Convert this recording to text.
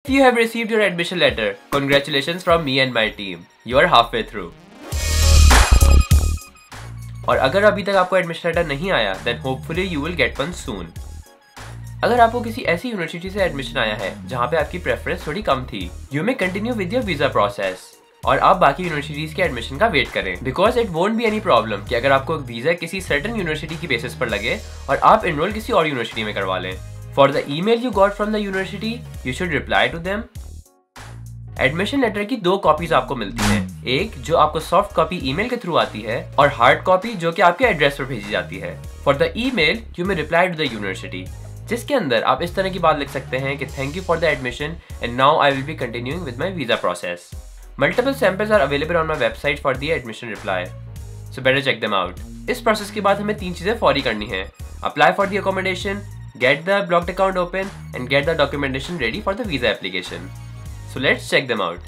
If you have received your admission letter, congratulations from me and my team. You are halfway through. और अगर अभी तक आपको admission letter नहीं आया, then hopefully you will get one soon. अगर आपको किसी ऐसी यूनिवर्सिटी से एडमिशन आया है जहाँ पे आपकी प्रेफरेंस थोड़ी कम थी, you may continue with your visa process. और आप बाकी यूनिवर्सिटीज के एडमिशन का वेट करें, because it won't be any problem कि अगर आपको वीजा किसी सर्टेन यूनिवर्सिटी की बेसिस पर लगे और आप एनरोल किसी और यूनिवर्सिटी में करवा लें. For the email you got from the university, you should reply to them. Admission letter की 2 कॉपीज आपको मिलती हैं, एक जो आपको सॉफ्ट कॉपी ईमेल के थ्रू आती है और हार्ड कॉपी जो कि आपके एड्रेस पर भेजी जाती है. For the email you may reply to the university, जिसके अंदर आप इस तरह की बात लिख सकते हैं कि thank you for the admission and now I will be continuing with my visa process. Multiple samples are available on my website for the admission reply, so better check them out. इस process के बाद हमें 3 चीजें फौरी करनी है: apply for the accommodation, get the blocked account open, and get the documentation ready for the visa application. So let's check them out.